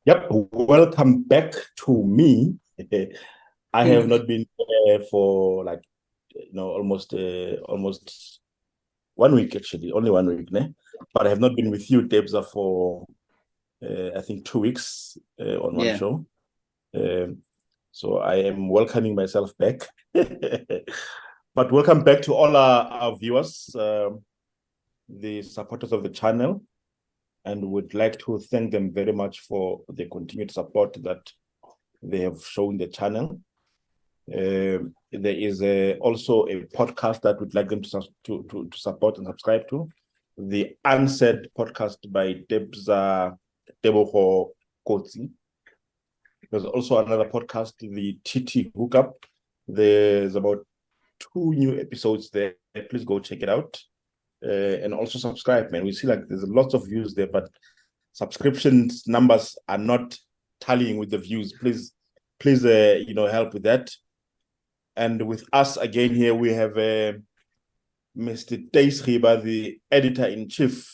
Yep, welcome back to me. I have not been for like almost 1 week, actually, only 1 week, né? But I have not been with you, Debza, for I think 2 weeks on one show. So I am welcoming myself back. But welcome back to all our viewers, the supporters of the channel, and would like to thank them very much for the continued support that they have shown the channel. There is also a podcast that we'd like them to support and subscribe to, the Unsaid podcast by Debza Teboho Kotsi. There's also another podcast, the TT Hookup. There's about 2 new episodes there. Please go check it out. And also subscribe, man. We see like there's lots of views there, but subscriptions numbers are not tallying with the views. Please help with that. And with us again here, we have Mr. Thys Khiba, the editor-in-chief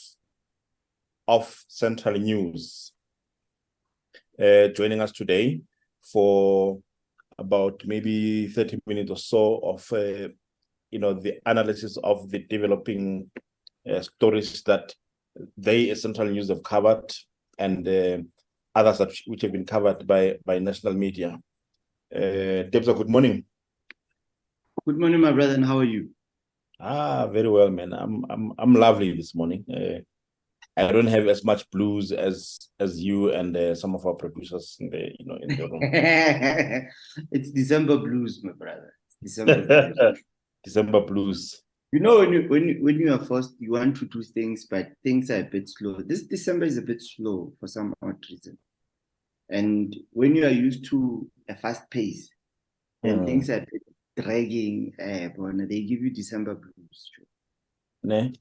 of Central News, joining us today for about maybe 30 minutes or so of the analysis of the developing stories that they, Central News, have covered, and others which have been covered by national media. Debza, good morning. Good morning, my brother, and how are you? Very well, man. I'm lovely this morning. I don't have as much blues as you and some of our producers in the room. It's December blues, my brother. It's December blues. December blues. You know, when you are forced, you want to do things, but things are a bit slow. This December is a bit slow for some odd reason. And when you are used to a fast pace, then things are a bit dragging. They give you December blues. Ne?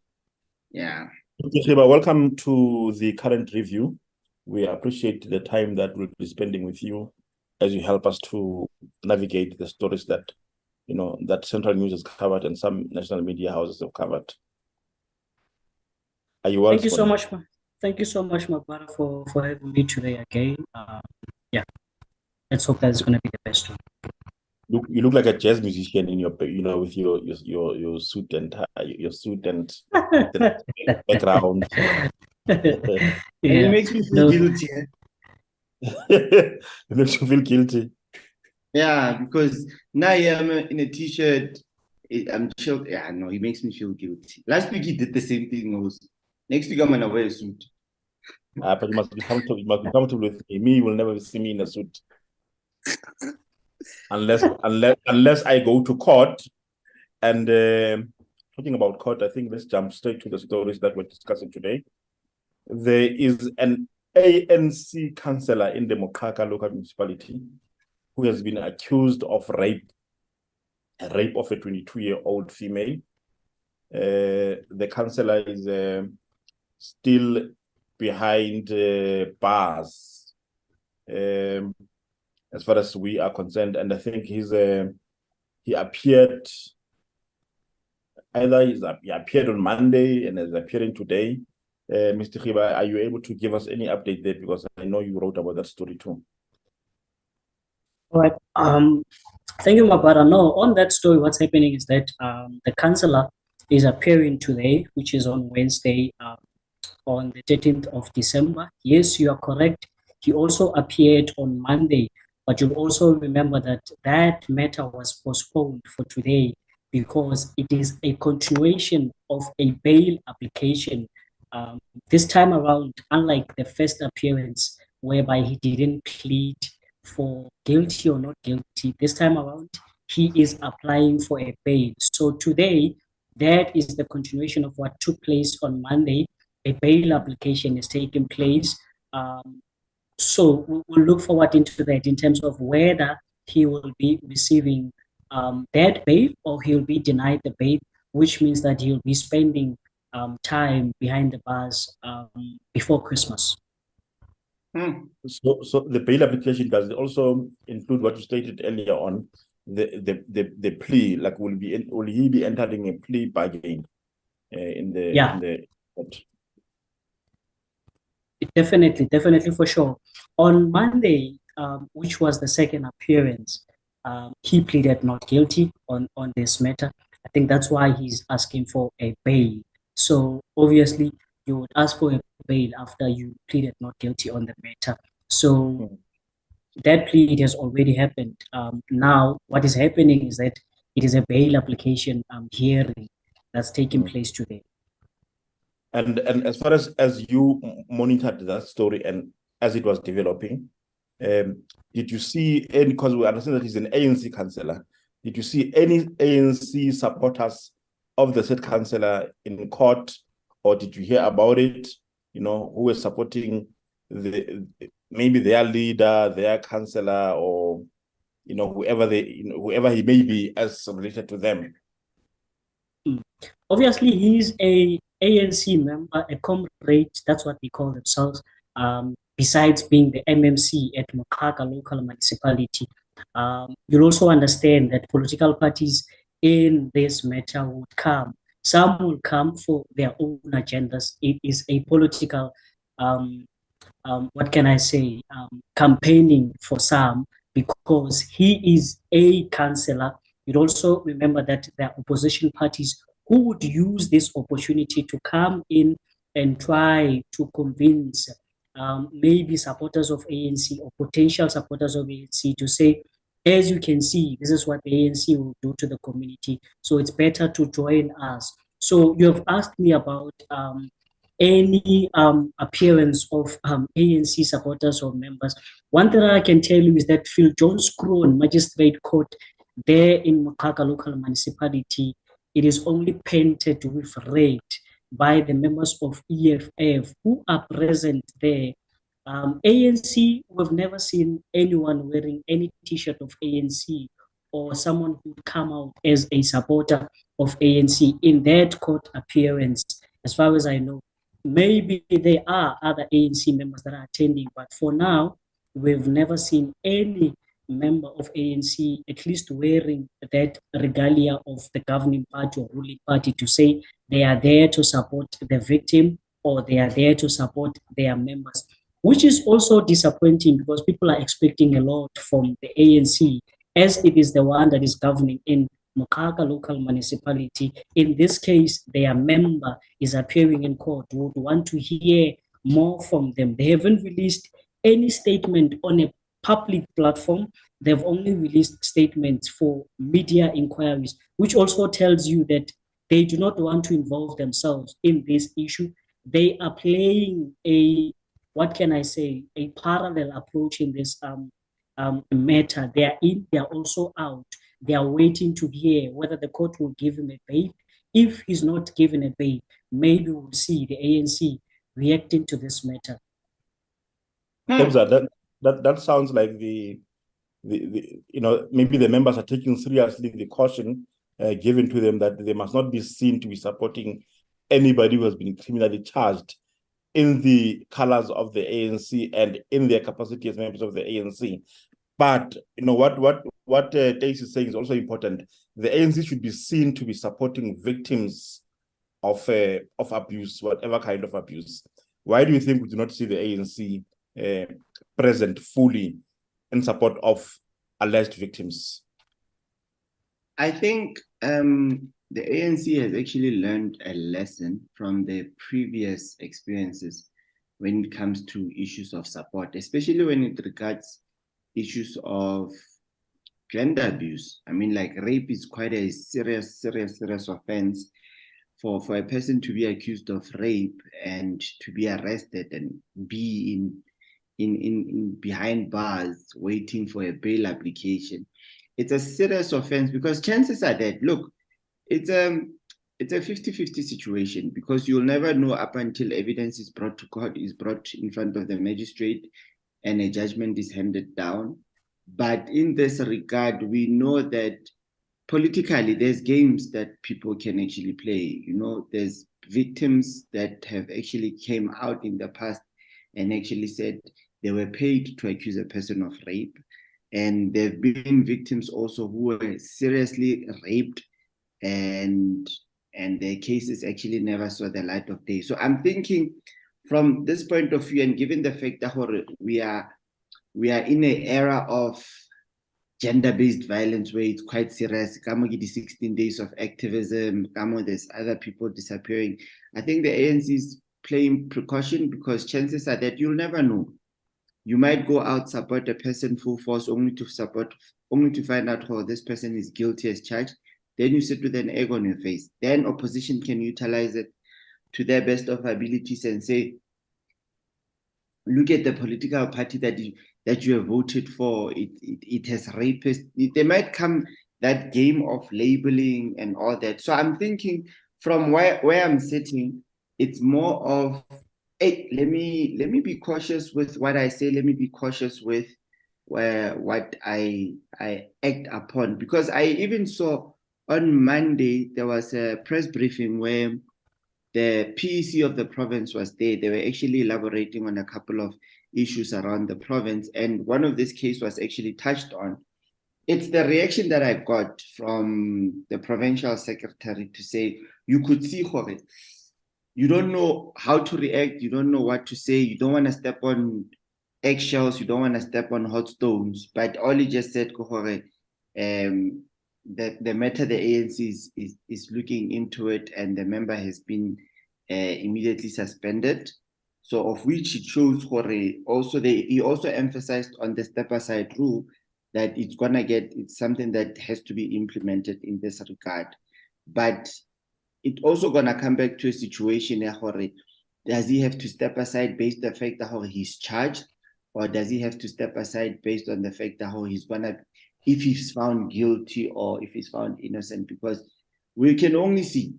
Yeah. Welcome to the current review. We appreciate the time that we'll be spending with you as you help us to navigate the stories that that Central News has covered and some national media houses have covered. Are you well? Thank you so much, my brother, for having me today again. Yeah, let's hope that's going to be the best one. You look like a jazz musician in your with your suit and the background. Yeah. It makes me feel guilty. It makes you feel guilty. Yeah, because now I'm in a t-shirt. I'm sure. Yeah, no, it makes me feel guilty. Last week he did the same thing also. Next week I'm gonna wear a suit. But you must be comfortable. You must be comfortable with me. You will never see me in a suit. Unless I go to court. And talking about court, I think let's jump straight to the stories that we're discussing today. There is an ANC councillor in the Machaka local municipality who has been accused of rape of a 22-year-old female. The councillor is still behind bars, as far as we are concerned, and I think he appeared. Either he appeared on Monday and is appearing today. Mr. Khiba, are you able to give us any update there? Because I know you wrote about that story too. All right. Thank you, my brother. No, on that story, what's happening is that the councillor is appearing today, which is on Wednesday, on the 13th of December. Yes, you are correct. He also appeared on Monday, but you'll also remember that that matter was postponed for today because it is a continuation of a bail application. This time around, unlike the first appearance, whereby he didn't plead for guilty or not guilty, this time around, he is applying for a bail. So today, that is the continuation of what took place on Monday. A bail application is taking place. So we'll look forward into that in terms of whether he will be receiving that bail or he'll be denied the bail, which means that he'll be spending time behind the bars before Christmas. So the bail application, does it also include what you stated earlier on, the plea? Like, will he be entering a plea bargain in the court? Definitely for sure. On Monday, which was the second appearance, he pleaded not guilty on this matter. I think that's why he's asking for a bail. So obviously, you would ask for a bail after you pleaded not guilty on the matter. So that plea has already happened. Now, what is happening is that it is a bail application hearing that's taking place today. And as far as you monitored that story and as it was developing, did you see any, because we understand that he's an ANC councillor, did you see any ANC supporters of the said councillor in court, or did you hear about it, who were supporting maybe their leader, their councillor, or whoever he may be as related to them? Obviously, he's a ANC member, a comrade, that's what they call themselves, besides being the MMC at Machaka Local Municipality. You'll also understand that political parties in this matter would come. Some will come for their own agendas. It is a political, what can I say, campaigning for some, because he is a councillor. You'd also remember that there are opposition parties who would use this opportunity to come in and try to convince maybe supporters of ANC or potential supporters of ANC to say, as you can see, this is what the ANC will do to the community, so it's better to join us. So you have asked me about any appearance of ANC supporters or members. One thing I can tell you is that Phil Jones Kroon Magistrate Court there in Machaka Local Municipality, it is only painted with red by the members of EFF who are present there. ANC, we've never seen anyone wearing any t-shirt of ANC or someone who would come out as a supporter of ANC in that court appearance, as far as I know. Maybe there are other ANC members that are attending, but for now, we've never seen any member of ANC at least wearing that regalia of the governing party or ruling party to say they are there to support the victim or they are there to support their members, which is also disappointing because people are expecting a lot from the ANC as it is the one that is governing in Machaka Local Municipality. In this case, their member is appearing in court. We would want to hear more from them. They haven't released any statement on a public platform. They've only released statements for media inquiries, which also tells you that they do not want to involve themselves in this issue. They are playing a, what can I say, a parallel approach in this matter. They are in, they are also out. They are waiting to hear whether the court will give him a bail. If he's not given a bail, maybe we'll see the ANC reacting to this matter. That sounds like the maybe the members are taking seriously the caution given to them that they must not be seen to be supporting anybody who has been criminally charged in the colors of the ANC and in their capacity as members of the ANC. But what Thys is saying is also important. The ANC should be seen to be supporting victims of abuse, whatever kind of abuse. Why do you think we do not see the ANC present fully in support of alleged victims? I think the ANC has actually learned a lesson from the previous experiences when it comes to issues of support, especially when it regards issues of gender abuse. I mean, like rape is quite a serious offense. For a person to be accused of rape and to be arrested and be in behind bars waiting for a bail application, it's a serious offense because chances are that, look, it's a 50-50 situation because you'll never know up until evidence is brought to court, is brought in front of the magistrate and a judgment is handed down. But in this regard, we know that politically, there's games that people can actually play. There's victims that have actually came out in the past and actually said they were paid to accuse a person of rape. And there have been victims also who were seriously raped and their cases actually never saw the light of day. So I'm thinking from this point of view, and given the fact that we are in an era of gender-based violence where it's quite serious, 16 days of activism, there's other people disappearing. I think the ANC is playing precaution, because chances are that you'll never know. You might go out, support a person full force, only to find out, oh, this person is guilty as charged. Then you sit with an egg on your face. Then opposition can utilize it to their best of abilities and say, look at the political party that you have voted for. It has rapists. There might come that game of labeling and all that. So I'm thinking from where I'm sitting, it's more of, hey, let me be cautious with what I say. Let me be cautious with what I act upon. Because I even saw on Monday, there was a press briefing where the PEC of the province was there. They were actually elaborating on a couple of issues around the province. And one of this case was actually touched on. It's the reaction that I got from the provincial secretary to say, you could see, Jorge, you don't know how to react. You don't know what to say. You don't want to step on eggshells. You don't want to step on hot stones. But all he just said, Jorge, the matter, the ANC is looking into it, and the member has been immediately suspended. So of which it shows, he also emphasized on the step aside rule that it's something that has to be implemented in this regard. But it's also gonna come back to a situation where does he have to step aside based on the fact that he's charged, or does he have to step aside based on the fact that he's gonna, if he's found guilty or if he's found innocent? Because we can only see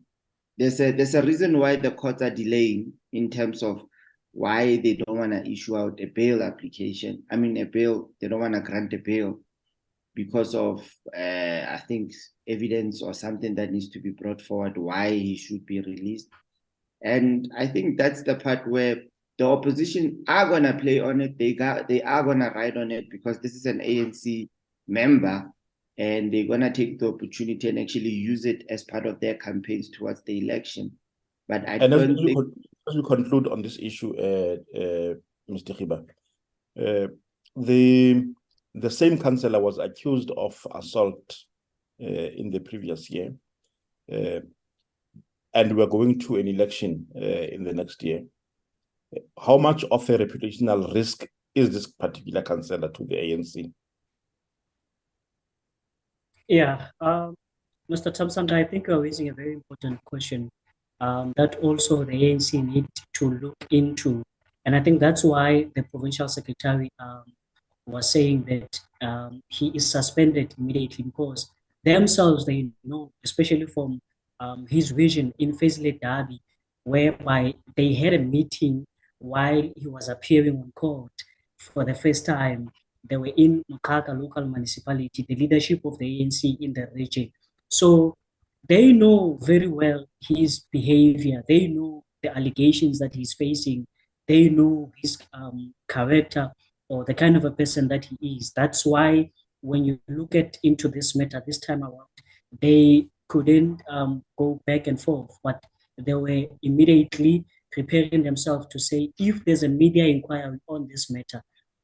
there's a reason why the courts are delaying in terms of why they don't want to issue out a bail application. I mean, they don't want to grant a bail because of, I think, evidence or something that needs to be brought forward why he should be released. And I think that's the part where the opposition are going to play on it. They are going to ride on it, because this is an ANC member, and they're going to take the opportunity and actually use it as part of their campaigns towards the election. But I don't think... As we conclude on this issue, Mr. Khiba, the same councillor was accused of assault in the previous year, and we're going to an election in the next year. How much of a reputational risk is this particular councillor to the ANC? Yeah, Mr. Thompson, I think you're raising a very important question that also the ANC need to look into. And I think that's why the provincial secretary was saying that he is suspended immediately, because themselves, they know, especially from his vision in Thys Khiba, whereby they had a meeting while he was appearing on court for the first time. They were in Machaka Local Municipality, the leadership of the ANC in the region. So they know very well his behavior. They know the allegations that he's facing. They know his character, or the kind of a person that he is. That's why when you look into this matter this time around, they couldn't go back and forth, but they were immediately preparing themselves to say, if there's a media inquiry on this matter,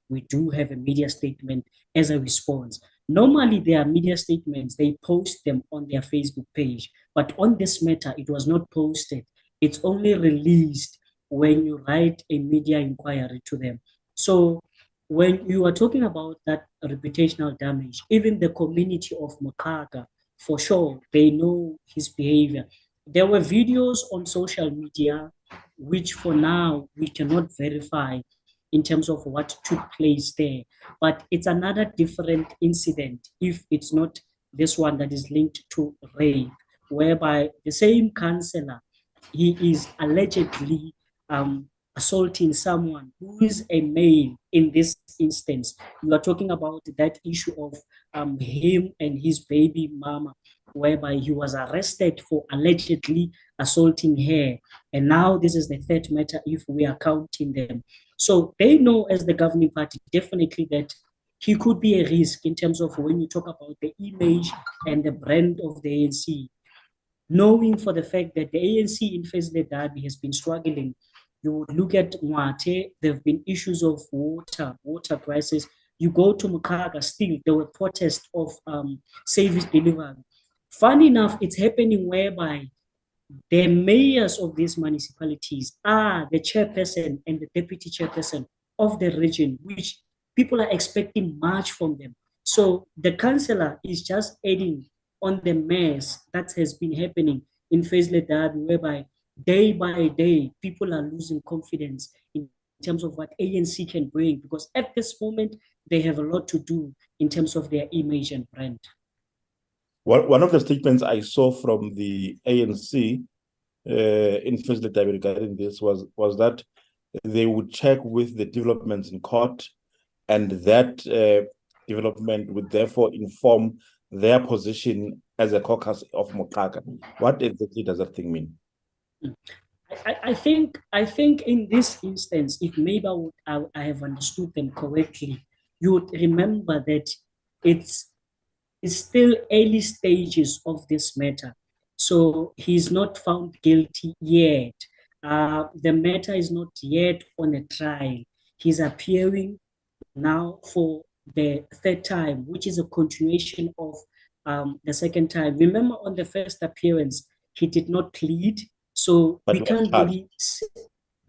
we do have a media statement as a response. Normally, their media statements, they post them on their Facebook page, but on this matter, it was not posted. It's only released when you write a media inquiry to them. So when you are talking about that reputational damage, even the community of Machaka, for sure, they know his behavior. There were videos on social media, which for now, we cannot verify in terms of what took place there. But it's another different incident if it's not this one that is linked to rape, whereby the same councillor, he is allegedly assaulting someone who is a male in this instance. You are talking about that issue of him and his baby mama, whereby he was arrested for allegedly assaulting her. And now this is the third matter if we are counting them. So they know, as the governing party, definitely that he could be a risk in terms of when you talk about the image and the brand of the ANC. Knowing for the fact that the ANC in Thys Khiba has been struggling You would look at Mwate, there have been issues of water crisis. You go to Machaka, still there were protests of service delivery. Funny enough, it's happening whereby the mayors of these municipalities are the chairperson and the deputy chairperson of the region, which people are expecting much from them. So the councillor is just adding on the mess that has been happening in Thys Khiba, whereby day by day, people are losing confidence in terms of what ANC can bring, because at this moment, they have a lot to do in terms of their image and brand. One of the statements I saw from the ANC in Thys Khiba regarding this was that they would check with the developments in court, and that development would therefore inform their position as a caucus of Machaka. What exactly does that thing mean? I think in this instance, if maybe I have understood them correctly, you would remember that it's still early stages of this matter. So he's not found guilty yet. The matter is not yet on a trial. He's appearing now for the third time, which is a continuation of the second time. Remember, on the first appearance, he did not plead. So But we can't really say,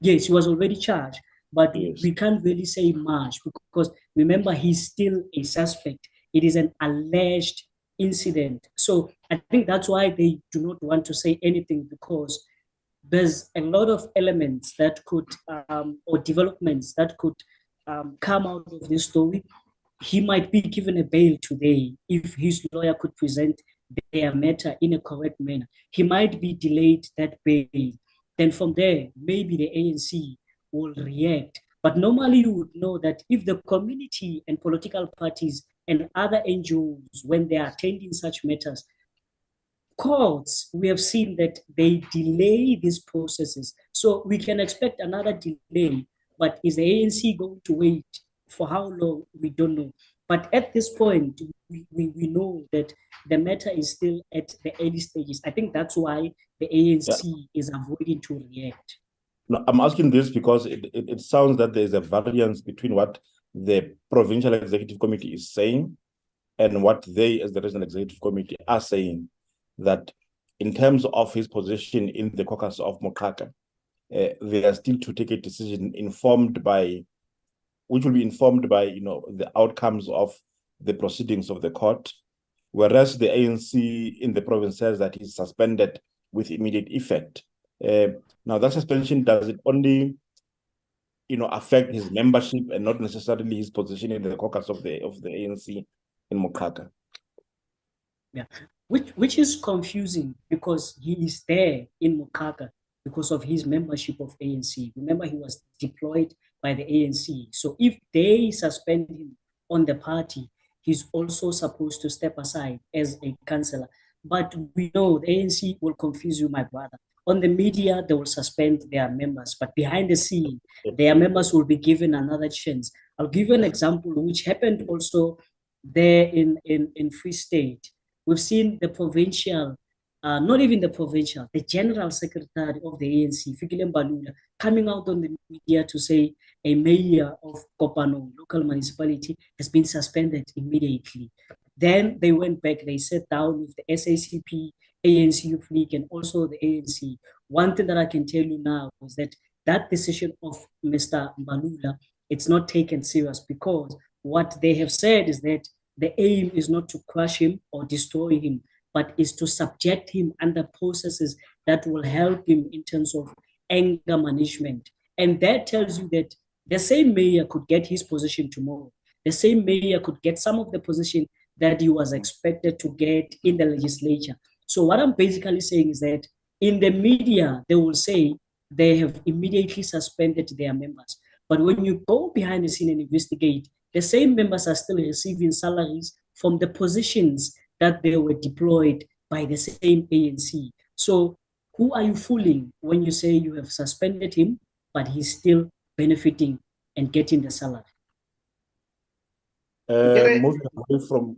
yes, he was already charged, but yes, we can't really say much, because remember, he's still a suspect. It is an alleged incident. So I think that's why they do not want to say anything, because there's a lot of elements that could, or developments that could come out of this story. He might be given a bail today if his lawyer could present their matter in a correct manner. He might be delayed that bail. Then from there, maybe the ANC will react. But normally you would know that if the community and political parties and other NGOs, when they are attending such matters, courts, we have seen that they delay these processes. So we can expect another delay, but is the ANC going to wait for how long? We don't know. But at this point, we know that the matter is still at the early stages. I think that's why the ANC is avoiding to react. No, I'm asking this because it sounds that there's a variance between what the Provincial Executive Committee is saying and what they, as the Regional Executive Committee, are saying, that in terms of his position in the caucus of Machaka, they are still to take a decision which will be informed by the outcomes of the proceedings of the court, whereas the ANC in the province says that he's suspended with immediate effect. Now, that suspension, does it only affect his membership and not necessarily his position in the caucus of the ANC in Machaka? Yeah, which is confusing, because he is there in Machaka because of his membership of ANC. Remember, he was deployed by the ANC. So if they suspend him on the party, he's also supposed to step aside as a councillor. But we know the ANC will confuse you, my brother. On the media, they will suspend their members, but behind the scene, their members will be given another chance. I'll give you an example which happened also there in Free State. We've seen the provincial, not even the provincial, the general secretary of the ANC, Fikile Mbalula, coming out on the media to say a mayor of Kopano local municipality has been suspended immediately. Then they went back, they sat down with the SACP, ANC Youth League, and also the ANC. One thing that I can tell you now is that that decision of Mr. Mbalula, it's not taken serious, because what they have said is that the aim is not to crush him or destroy him, but is to subject him under processes that will help him in terms of anger management. And that tells you that the same mayor could get his position tomorrow. The same mayor could get some of the position that he was expected to get in the legislature. So what I'm basically saying is that in the media, they will say they have immediately suspended their members. But when you go behind the scene and investigate, the same members are still receiving salaries from the positions that they were deployed by the same ANC. So who are you fooling when you say you have suspended him, but he's still benefiting and getting the salary? Moving away from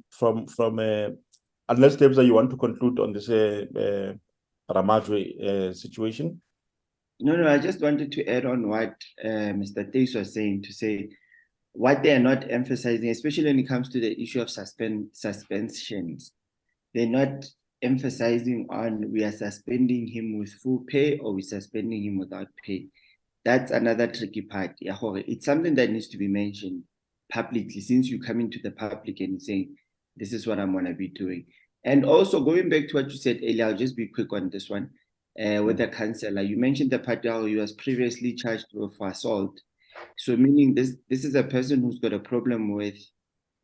unless Debza, you want to conclude on this Ramajoe situation? No, I just wanted to add on what Mr. Thys was saying, to say what they are not emphasizing, especially when it comes to the issue of suspensions. They're not emphasizing on we are suspending him with full pay or we're suspending him without pay. That's another tricky part. It's something that needs to be mentioned publicly, since you come into the public and saying, this is what I'm going to be doing. And also going back to what you said earlier, I'll just be quick on this one. With the councillor, you mentioned the part how he was previously charged for assault. So meaning this is a person who's got a problem with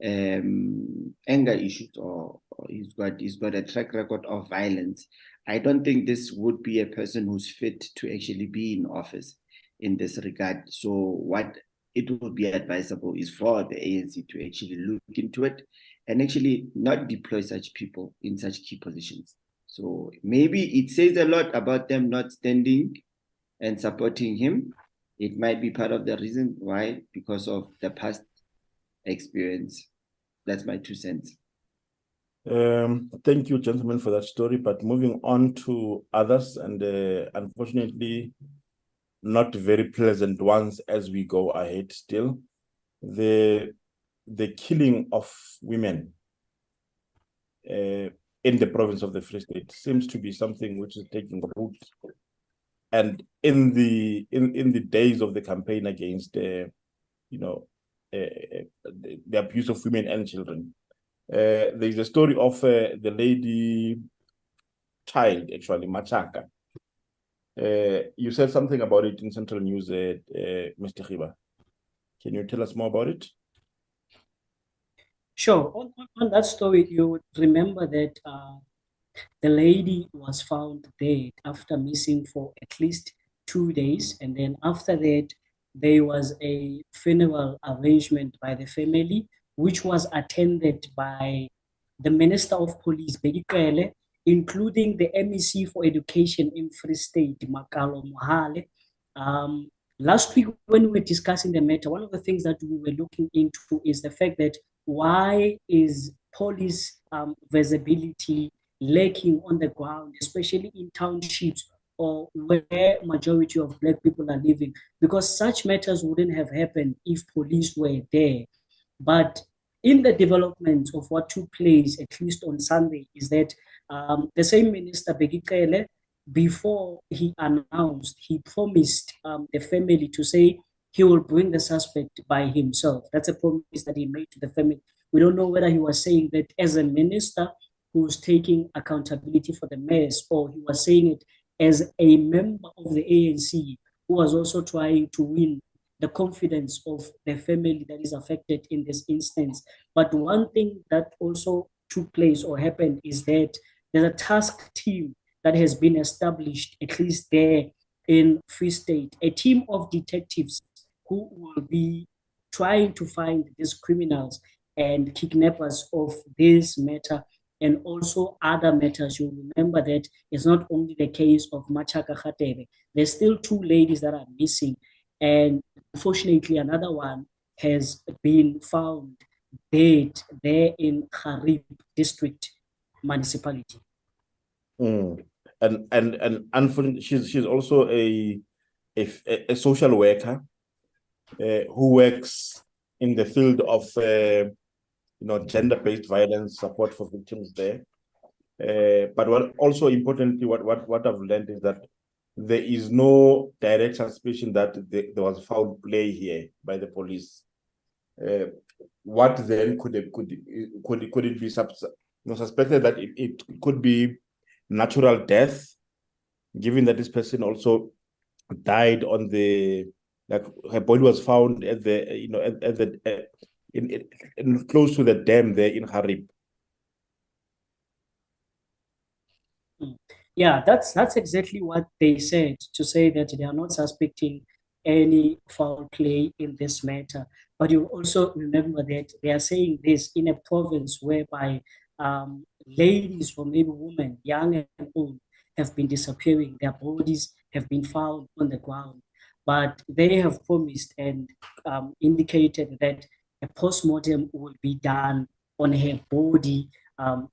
anger issues, or he's got a track record of violence. I don't think this would be a person who's fit to actually be in office in this regard. So what it would be advisable is for the ANC to actually look into it and actually not deploy such people in such key positions. So maybe it says a lot about them not standing and supporting him. It might be part of the reason why, because of the past experience. That's my 2 cents. Thank you, gentlemen, for that story. But moving on to others, and unfortunately, not very pleasant ones as we go ahead still. The killing of women in the province of the Free State seems to be something which is taking root. And in the days of the campaign against the abuse of women and children, there's a story of the lady child, actually, Machaka. You said something about it in Central News, Mr. Khiba. Can you tell us more about it? Sure. On that story, you would remember that the lady was found dead after missing for at least 2 days. And then after that, there was a funeral arrangement by the family, which was attended by the Minister of Police, Begikele, including the MEC for Education in Free State, Makalo Mohale. Last week, when we were discussing the matter, one of the things that we were looking into is the fact that why is police visibility lacking on the ground, especially in townships or where majority of Black people are living, because such matters wouldn't have happened if police were there. But in the development of what took place, at least on Sunday, is that the same Minister Begikele, before he announced, he promised the family to say he will bring the suspect by himself. That's a promise that he made to the family. We don't know whether he was saying that as a minister who's taking accountability for the mess, or he was saying it as a member of the ANC who was also trying to win the confidence of the family that is affected in this instance. But one thing that also took place or happened is that there's a task team that has been established, at least there in Free State, a team of detectives who will be trying to find these criminals and kidnappers of this matter and also other matters. You remember that it's not only the case of Machaka Radebe. There's still 2 ladies that are missing, and unfortunately another one has been found dead there in Harib district municipality. And unfortunately, she's also a social worker who works in the field of gender-based violence support for victims there. But what also importantly, what I've learned is that there is no direct suspicion that there was foul play here by the police. What then could it be suspected that it could be natural death, given that this person also died on the, like, her body was found at the in close to the dam there in Harib. Yeah, that's exactly what they said, to say that they are not suspecting any foul play in this matter. But you also remember that they are saying this in a province whereby ladies or maybe women, young and old, have been disappearing. Their bodies have been found on the ground. But they have promised and indicated that a postmortem will be done on her body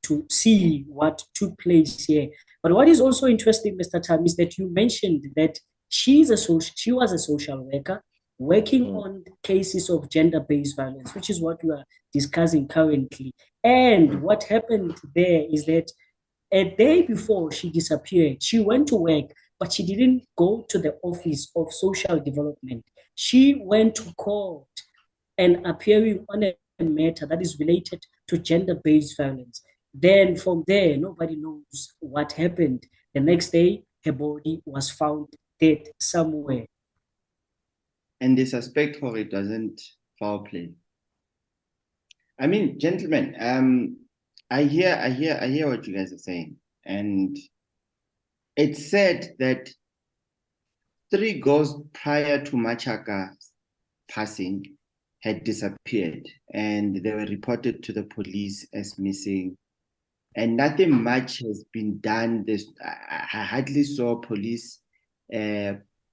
to see what took place here. But what is also interesting, Mr. Tam, is that you mentioned that She was a social worker working on cases of gender-based violence, which is what we are discussing currently. And what happened there is that a day before she disappeared, she went to work, but she didn't go to the office of social development. She went to court and appearing on a matter that is related to gender-based violence. Then from there, nobody knows what happened. The next day, her body was found dead somewhere. And the suspect for it doesn't foul play. I mean, gentlemen, I hear what you guys are saying, and it's said that 3 girls prior to Machaka's passing had disappeared, and they were reported to the police as missing, and nothing much has been done. I hardly saw police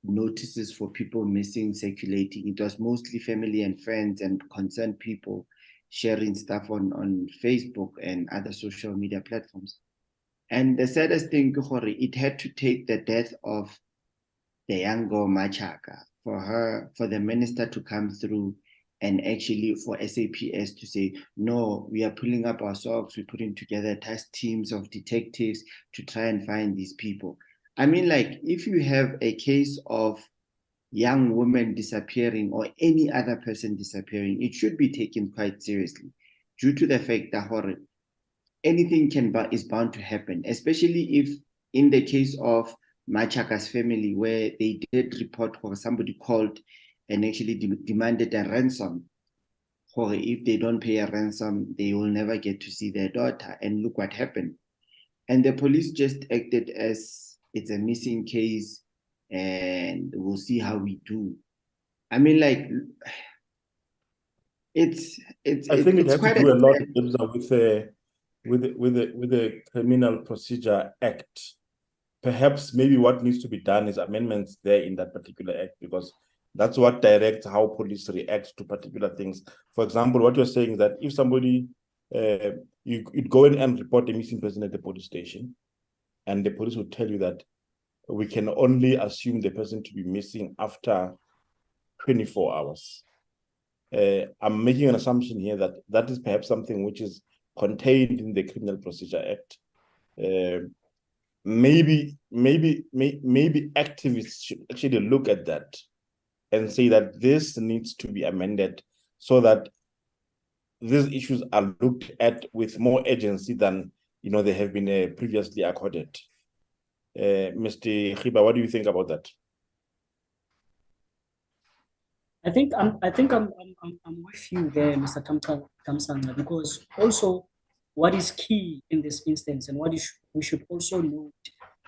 notices for people missing circulating. It was mostly family and friends and concerned people sharing stuff on Facebook and other social media platforms. And the saddest thing, it had to take the death of the young girl Machaka for the minister to come through and actually for SAPS to say, no, we are pulling up our socks, we're putting together task teams of detectives to try and find these people. I mean, like, if you have a case of young women disappearing or any other person disappearing, it should be taken quite seriously due to the fact that anything is bound to happen, especially if in the case of Machaka's family, where they did report or somebody called and actually demanded a ransom, or if they don't pay a ransom, they will never get to see their daughter. And look what happened. And the police just acted as it's a missing case and we'll see how we do. I mean, like, I think it has to do a lot with the Criminal Procedure Act. Perhaps maybe what needs to be done is amendments there in that particular act, because that's what directs how police react to particular things. For example, what you're saying is that if somebody, you'd go in and report a missing person at the police station, and the police would tell you that we can only assume the person to be missing after 24 hours. I'm making an assumption here that that is perhaps something which is contained in the Criminal Procedure Act. Maybe activists should actually look at that and say that this needs to be amended so that these issues are looked at with more urgency than they have been previously accorded. Mr. Khiba, what do you think about that? I think I'm with you there, Mr. Kamsanga, because also what is key in this instance and what we should also note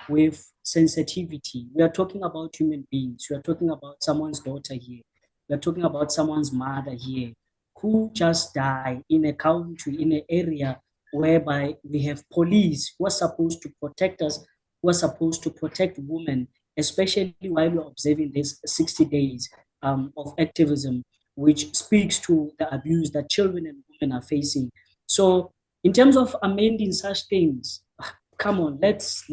with sensitivity. We are talking about human beings. We are talking about someone's daughter here. We are talking about someone's mother here who just died in a country, in an area whereby we have police who are supposed to protect us, who are supposed to protect women, especially while we're observing this 60 days of activism, which speaks to the abuse that children and women are facing. So in terms of amending such things, come on, let's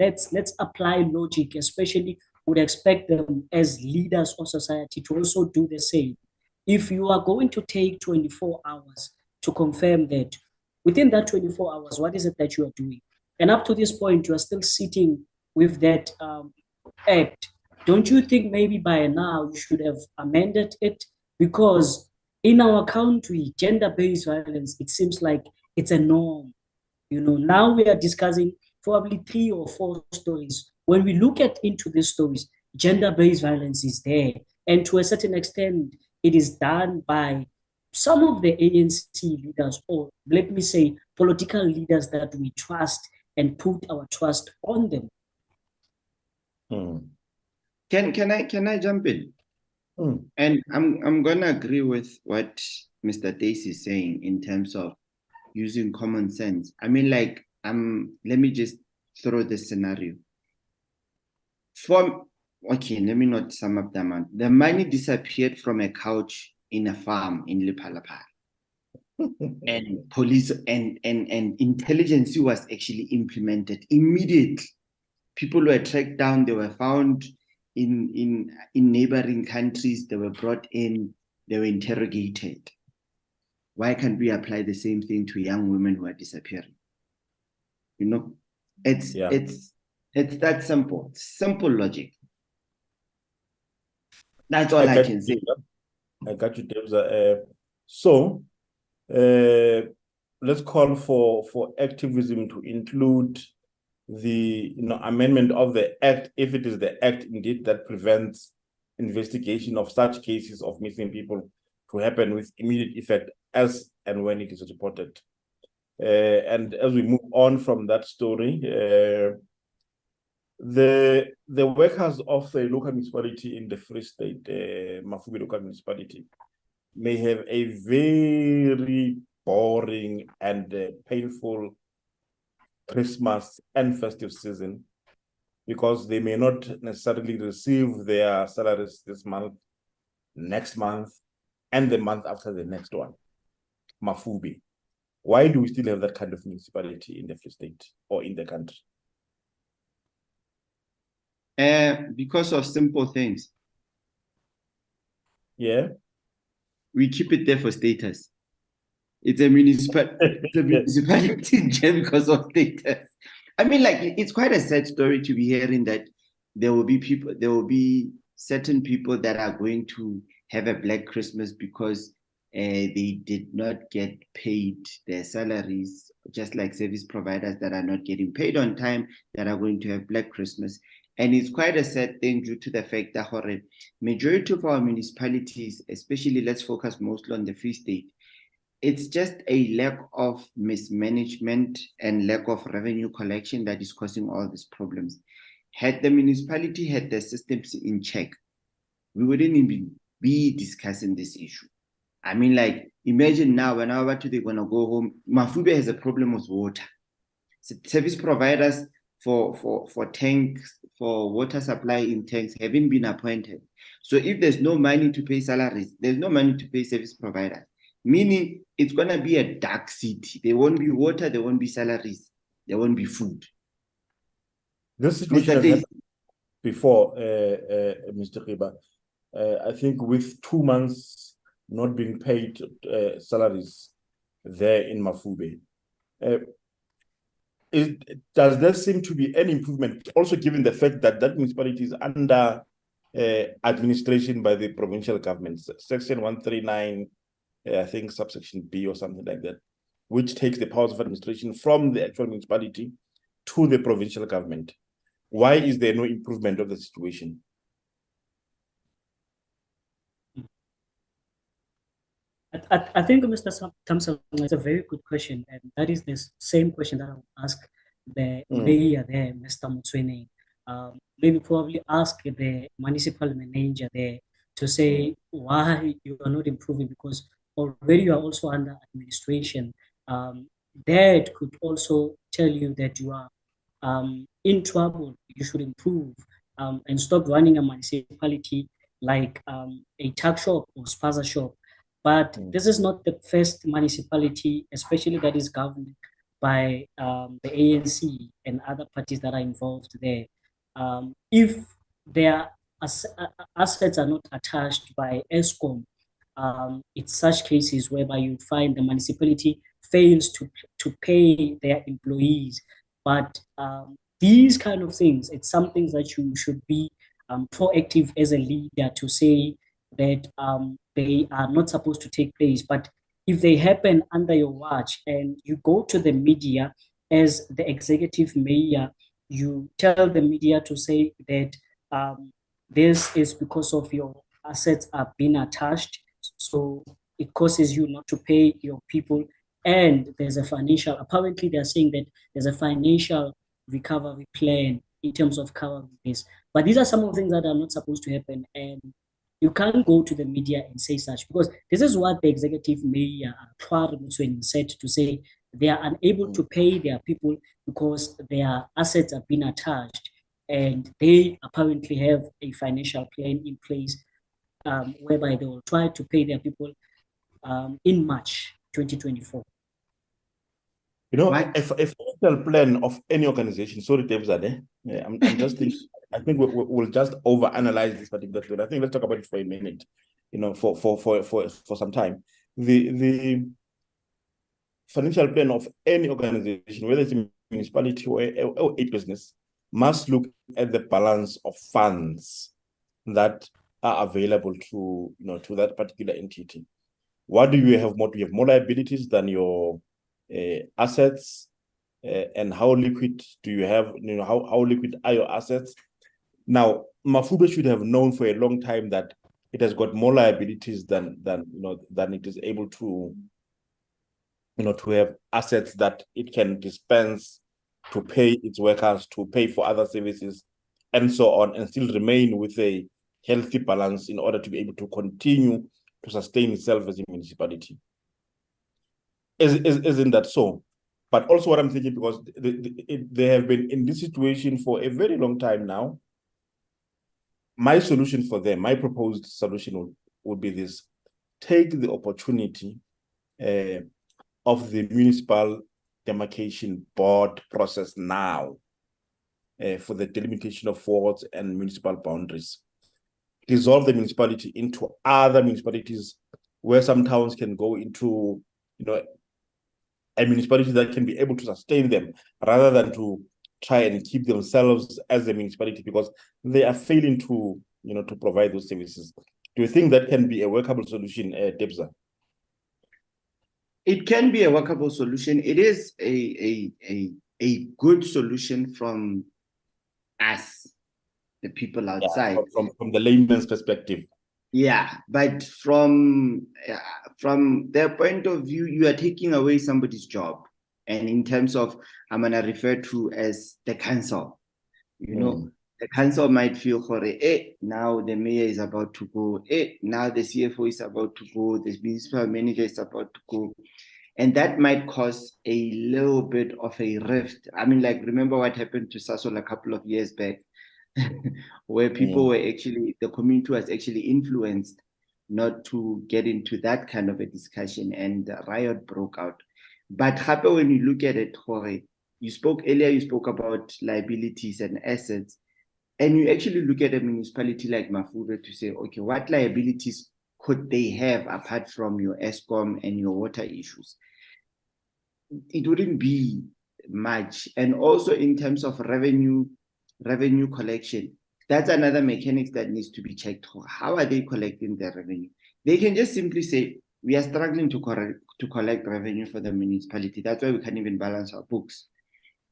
apply logic, especially would expect them as leaders of society to also do the same. If you are going to take 24 hours to confirm that, within that 24 hours, what is it that you are doing? And up to this point, you are still sitting with that act. Don't you think maybe by now you should have amended it? Because in our country, gender-based violence, it seems like it's a norm. Now we are discussing probably 3 or 4 stories. When we look into these stories, gender-based violence is there. And to a certain extent, it is done by some of the ANC leaders, or let me say, political leaders that we trust and put our trust on them. Can I jump in? And I'm gonna agree with what Mr. Thys is saying in terms of using common sense. I mean, like, let me just throw this scenario. Okay, let me not sum up the amount. The money disappeared from a couch in a farm in Lephalaphala. And police and intelligence was actually implemented immediately. People were tracked down, they were found in neighboring countries, they were brought in, they were interrogated. Why can't we apply the same thing to young women who are disappearing? You know, it's that simple. Simple logic. That's all I can say. I got you, Debza. So let's call for activism to include the amendment of the act, if it is the act indeed that prevents investigation of such cases of missing people to happen with immediate effect as and when it is reported. And as we move on from that story, the workers of a local municipality in the Free State, Mafube Local Municipality, may have a very boring and painful Christmas and festive season, because they may not necessarily receive their salaries this month, next month, and the month after the next one. Mafube, why do we still have that kind of municipality in the Free State or in the country? Because of simple things. Yeah. We keep it there for status. It's a municipality because of status. I mean, like, it's quite a sad story to be hearing that there will be certain people that are going to have a Black Christmas because they did not get paid their salaries, just like service providers that are not getting paid on time that are going to have Black Christmas. And it's quite a sad thing due to the fact that the majority of our municipalities, especially let's focus mostly on the Free State, it's just a lack of mismanagement and lack of revenue collection that is causing all these problems. Had the municipality had their systems in check, we wouldn't even be discussing this issue. I mean, like, imagine now when they're going to go home, Mafube has a problem with water. Service providers for tanks, for water supply in tanks haven't been appointed. So if there's no money to pay salaries, there's no money to pay service providers, meaning it's going to be a dark city. There won't be water, there won't be salaries, there won't be food. This situation has happened before, Mr. Khiba. I think with 2 months not being paid salaries there in Mafube. Does there seem to be any improvement, also given the fact that that municipality is under administration by the provincial government, Section 139, I think subsection B or something like that, which takes the powers of administration from the actual municipality to the provincial government? Why is there no improvement of the situation? I think, Mr. Thompson, it's a very good question, and that is the same question that I will ask the mayor there, Mr. Mutsweni. Maybe probably ask the municipal manager there to say why you are not improving, because already you are also under administration. That could also tell you that you are in trouble. You should improve and stop running a municipality like a tuck shop or spaza shop. But this is not the first municipality, especially that is governed by the ANC and other parties that are involved there. If their assets are not attached by ESCOM, it's such cases whereby you find the municipality fails to pay their employees. But these kind of things, it's something that you should be proactive as a leader to say that they are not supposed to take place. But if they happen under your watch and you go to the media as the executive mayor, you tell the media to say that this is because of your assets are being attached, so it causes you not to pay your people, and there's a financial, apparently they're saying that there's a financial recovery plan in terms of covering this. But these are some of the things that are not supposed to happen, and you can't go to the media and say such, because this is what the executive mayor said, to say they are unable to pay their people because their assets have been attached, and they apparently have a financial plan in place whereby they will try to pay their people in March 2024. You know, a financial plan of any organization, sorry, Debza, I'm just thinking I think we'll just overanalyze this particular field. I think let's talk about it for a minute, for some time. The financial plan of any organization, whether it's a municipality or a business, must look at the balance of funds that are available to that particular entity. What do you have more? Do you have more liabilities than your assets? And how liquid do you have? How liquid are your assets? Now, Mafube should have known for a long time that it has got more liabilities than it is able to to have assets that it can dispense to pay its workers, to pay for other services, and so on, and still remain with a healthy balance in order to be able to continue to sustain itself as a municipality. Isn't that so? But also what I'm thinking, because they have been in this situation for a very long time now, my solution for them, my proposed solution would be this: take the opportunity of the municipal demarcation board process now for the delimitation of wards and municipal boundaries. Dissolve the municipality into other municipalities, where some towns can go into a municipality that can be able to sustain them, rather than to try and keep themselves as a municipality, because they are failing to provide those services. Do you think that can be a workable solution, Debza? It can be a workable solution. It is a good solution from us, the people outside. Yeah, from the layman's perspective. Yeah, but from their point of view, you are taking away somebody's job. And in terms of, I'm going to refer to as the council, the council might feel, now the mayor is about to go, now the CFO is about to go, the municipal manager is about to go. And that might cause a little bit of a rift. I mean, like, remember what happened to Sasol a couple of years back, where people were actually, the community was actually influenced not to get into that kind of a discussion, and a riot broke out. But when you look at it, you spoke about liabilities and assets, and you actually look at a municipality like Mafube to say, okay, what liabilities could they have apart from your ESCOM and your water issues? It wouldn't be much. And also in terms of revenue collection, that's another mechanics that needs to be checked. How are they collecting their revenue? They can just simply say, we are struggling to collect revenue for the municipality. That's why we can't even balance our books.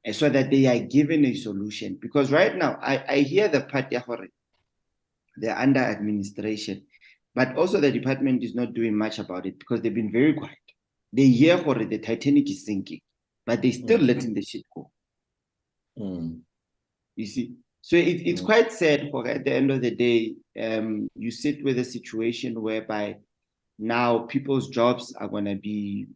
And so that they are given a solution. Because right now, I hear the part, they're under administration, but also the department is not doing much about it, because they've been very quiet. They hear the Titanic is sinking, but they're still letting the ship go. You see? So it's quite sad, at the end of the day, you sit with a situation whereby now people's jobs are going to be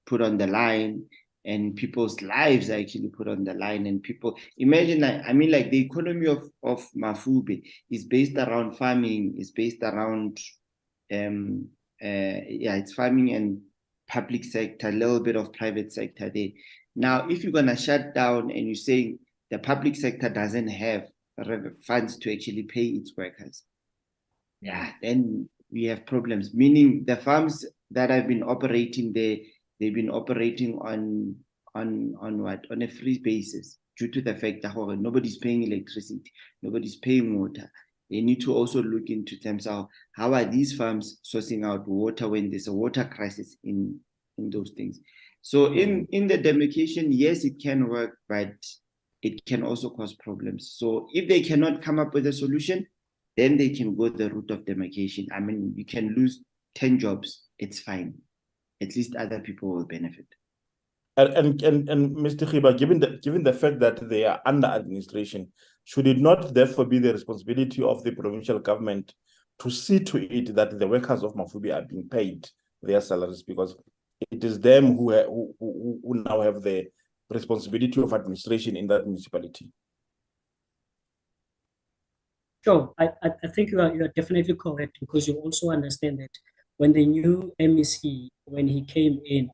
put on the line, and people's lives are actually put on the line. And people, imagine, the economy of Mafube is based around farming, is based around, it's farming and public sector, a little bit of private sector there. Now, if you're going to shut down and you're saying the public sector doesn't have funds to actually pay its workers, then we have problems. Meaning the farms that have been operating there, they've been operating on a free basis, due to the fact that nobody's paying electricity, nobody's paying water. They need to also look into terms of how are these farms sourcing out water when there's a water crisis in those things. So in the demarcation, yes, it can work, but it can also cause problems. So if they cannot come up with a solution, then they can go the route of demarcation. I mean, you can lose 10 jobs, it's fine. At least other people will benefit. And Mr. Khiba, given the fact that they are under administration, should it not therefore be the responsibility of the provincial government to see to it that the workers of Mafube are being paid their salaries, because it is them who now have the responsibility of administration in that municipality? Sure, I think you are definitely correct, because you also understand that when the new MEC, when he came in,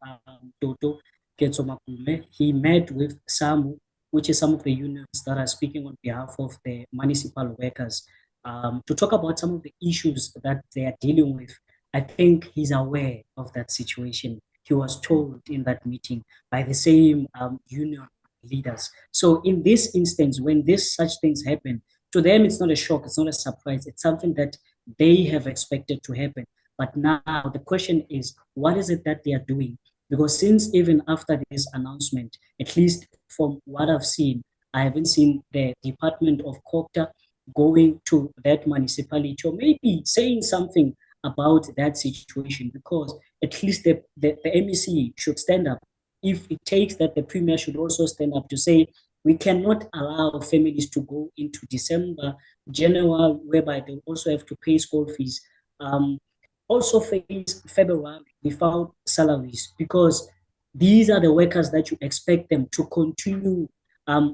Toto Ketsomakume, he met with some which is some of the unions that are speaking on behalf of the municipal workers, to talk about some of the issues that they are dealing with. I think he's aware of that situation. He was told in that meeting by the same union leaders. So in this instance, when such things happen, to them it's not a shock, it's not a surprise, it's something that they have expected to happen. But now the question is, what is it that they are doing? Because since even after this announcement, at least from what I've seen, I haven't seen the Department of Cocta going to that municipality or maybe saying something about that situation, because at least the MEC should stand up. If it takes that, the Premier should also stand up to say, we cannot allow families to go into December, January, whereby they also have to pay school fees. Also face February without salaries, because these are the workers that you expect them to continue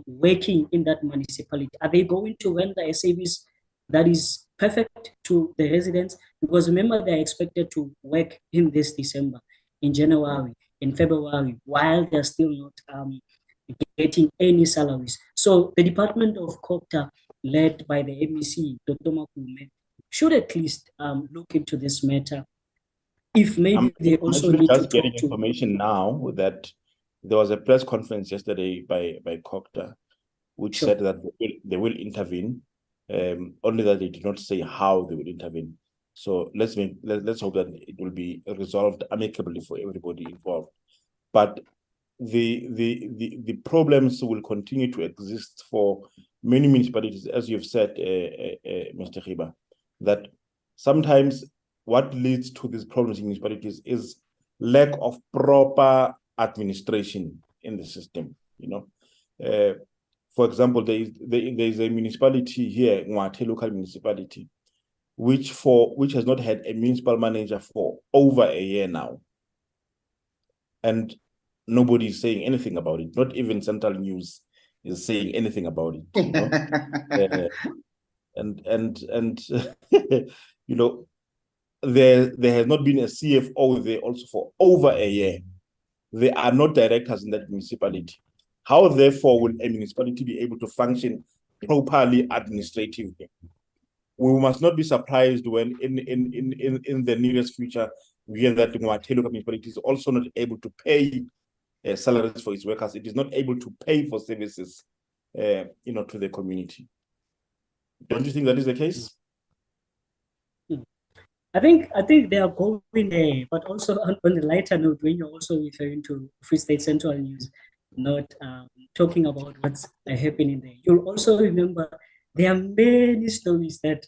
working in that municipality. Are they going to render a service that is perfect to the residents? Because remember, they're expected to work in this December, in January, in February, while they're still not getting any salaries. So the Department of Cocta, led by the MEC, Dr. Makume, should at least look into this matter. If maybe they also need just to getting talk to information now that there was a press conference yesterday by Cocta, which Sure. said that they will intervene, only that they did not say how they will intervene. So let's hope that it will be resolved amicably for everybody involved. But the problems will continue to exist for many municipalities, as you've said, Mr. Khiba, that sometimes what leads to these problems in municipalities is lack of proper administration in the system. For example, there is a municipality here, Mafube Local municipality, which has not had a municipal manager for over a year now, and nobody is saying anything about it. Not even Central News is saying anything about it. And there has not been a CFO there also for over a year. There are not directors in that municipality. How, therefore, will a municipality be able to function properly administratively? We must not be surprised when in the nearest future we hear that the Mafube Local municipality is also not able to pay salaries for its workers. It is not able to pay for services, to the community. Don't you think that is the case? I think they are going there, but also on the lighter note, when you're also referring to Free State Central News, not talking about what's happening there. You'll also remember there are many stories that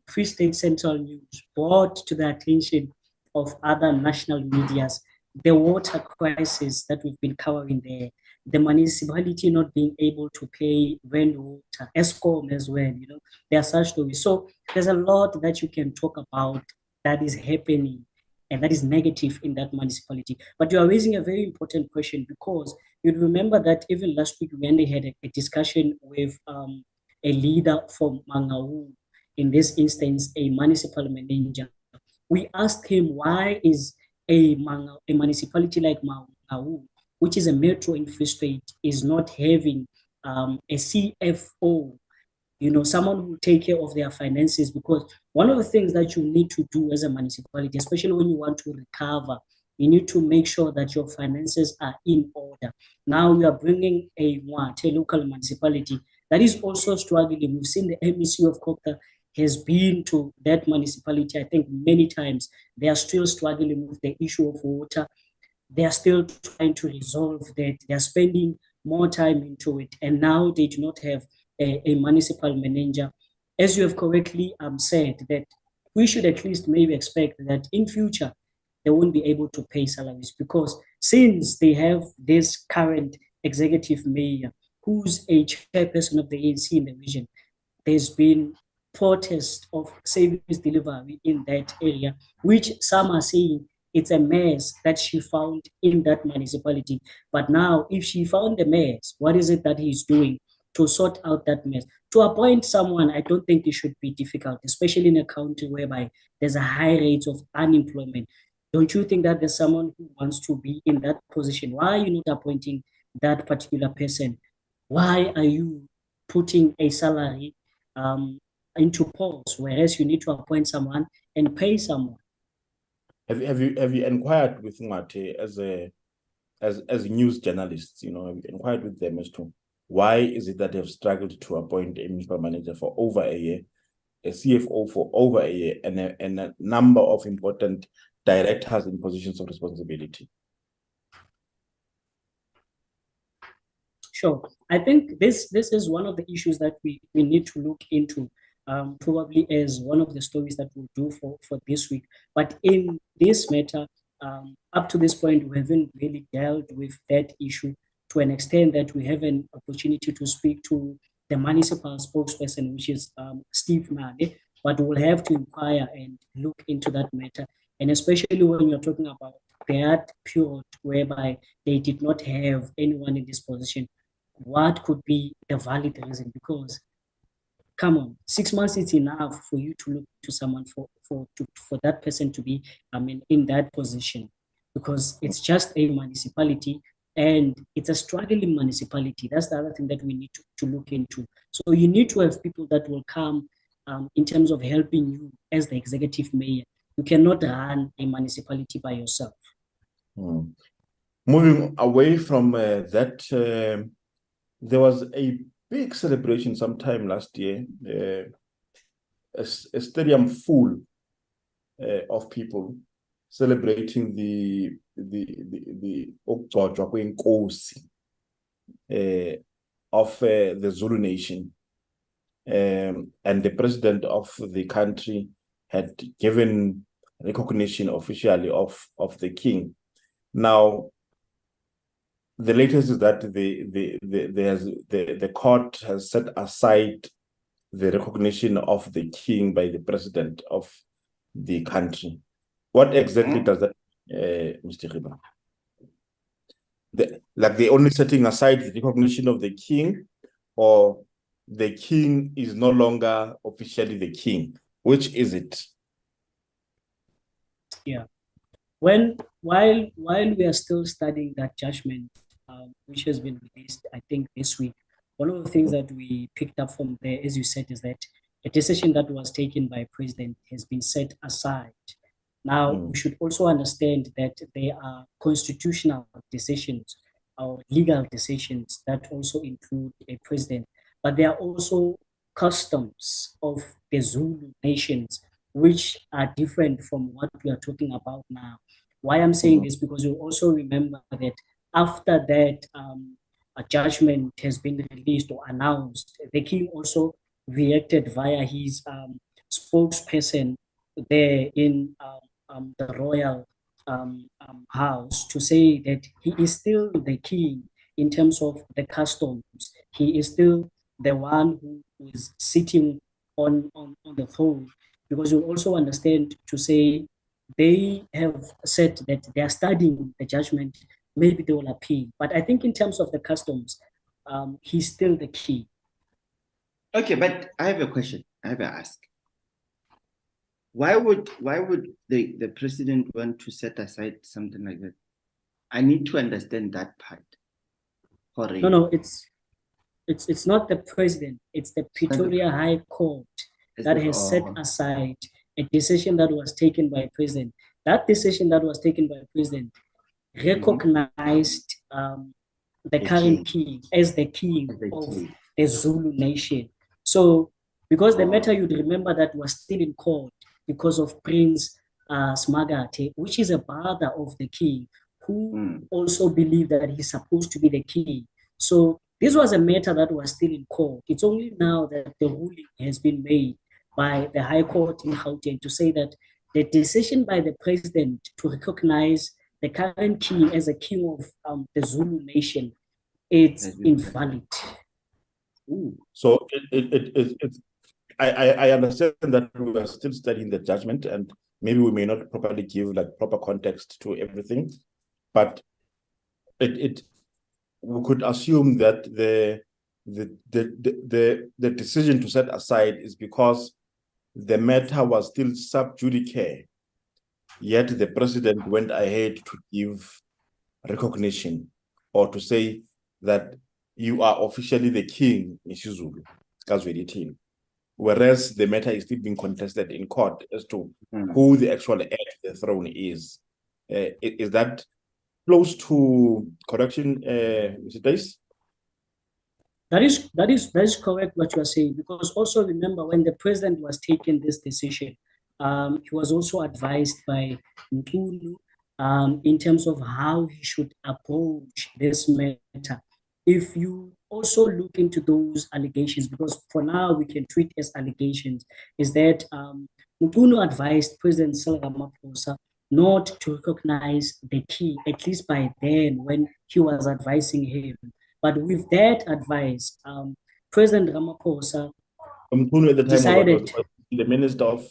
Free State Central News brought to the attention of other national medias. The water crisis that we've been covering there, the municipality not being able to pay rainwater, ESCOM as well, there are such stories. So there's a lot that you can talk about that is happening and that is negative in that municipality. But you are raising a very important question, because you remember that even last week when they had a discussion with a leader from Mangaung, in this instance, a municipal manager, we asked him, why is a municipality like Mangaung, which is a metro in Free State, is not having a CFO, someone who will take care of their finances? Because one of the things that you need to do as a municipality, especially when you want to recover, you need to make sure that your finances are in order. Now you are bringing a local municipality that is also struggling. We've seen the MEC of Cocta has been to that municipality, I think, many times. They are still struggling with the issue of water. They are still trying to resolve that. They are spending more time into it. And now they do not have a municipal manager. As you have correctly said, that we should at least maybe expect that in future they won't be able to pay salaries, because since they have this current executive mayor who's a chairperson of the ANC in the region, there's been protest of service delivery in that area, which some are saying it's a mess that she found in that municipality. But now, if she found the mess, what is it that he's doing to sort out that mess? To appoint someone, I don't think it should be difficult, especially in a country whereby there's a high rate of unemployment. Don't you think that there's someone who wants to be in that position? Why are you not appointing that particular person? Why are you putting a salary into pause, whereas you need to appoint someone and pay someone? Have you inquired with Ngwate as news journalists? Have you inquired with them as to why is it that they have struggled to appoint a municipal manager for over a year, a CFO for over a year, and a number of important directors in positions of responsibility? Sure. I think this is one of the issues that we need to look into, probably as one of the stories that we'll do for this week. But in this matter, up to this point, we haven't really dealt with that issue to an extent that we have an opportunity to speak to the municipal spokesperson, which is Steve Mane, but we'll have to inquire and look into that matter. And especially when you're talking about that period whereby they did not have anyone in this position, what could be the valid reason? Because come on, 6 months is enough for you to look to someone for that person to be in that position, because it's just a municipality and it's a struggling municipality. That's the other thing that we need to look into. So you need to have people that will come in terms of helping you as the executive mayor. You cannot run a municipality by yourself. Moving away from that, there was a big celebration sometime last year, a stadium full of people celebrating the of the Zulu nation, and the president of the country had given recognition officially of the king. Now, the latest is that the court has set aside the recognition of the king by the president of the country. What exactly does that, Mr. Khiba? Like they're only setting aside the recognition of the king, or the king is no longer officially the king? Which is it? Yeah. While we are still studying that judgment, which has been released, I think, this week, one of the things that we picked up from there, as you said, is that a decision that was taken by president has been set aside. Now, we should also understand that there are constitutional decisions or legal decisions that also include a president, but there are also customs of the Zulu nations, which are different from what we are talking about now. Why I'm saying this, because you also remember that after that a judgment has been released or announced, the king also reacted via his spokesperson there in the royal house to say that he is still the king in terms of the customs. He is still the one who is sitting on the throne, because you also understand to say they have said that they are studying the judgment, maybe they will appeal. But I think in terms of the customs, he's still the key. Okay, but I have a question. I have to ask. Why would the president want to set aside something like that? I need to understand that part. No, it's not the president. It's the Pretoria High Court that has set aside a decision that was taken by president. That decision that was taken by president recognized the current king as the king of the Zulu nation. So, because the matter, you'd remember, that was still in court because of Prince Smagate, which is a brother of the king, who also believed that he's supposed to be the king. So this was a matter that was still in court. It's only now that the ruling has been made by the High Court in Gauteng to say that the decision by the president to recognize the current king as a king of the Zulu nation, it's invalid. So I understand that we are still studying the judgment, and maybe we may not properly give proper context to everything, but we could assume that the decision to set aside is because the matter was still sub judice, yet the president went ahead to give recognition, or to say that you are officially the King Misuzulu Ka Zwelithini, whereas the matter is still being contested in court as to who the actual heir to the throne is. Is that close to correction, Mr. Thys? That is correct what you are saying, because also remember when the president was taking this decision, he was also advised by Nkulu in terms of how he should approach this matter. If you also look into those allegations, because for now we can treat as allegations, is that Nkulu advised President Cyril Ramaphosa not to recognize the key, at least by then when he was advising him. But with that advice, President Ramaphosa Mkhunu at the time decided, was the Minister of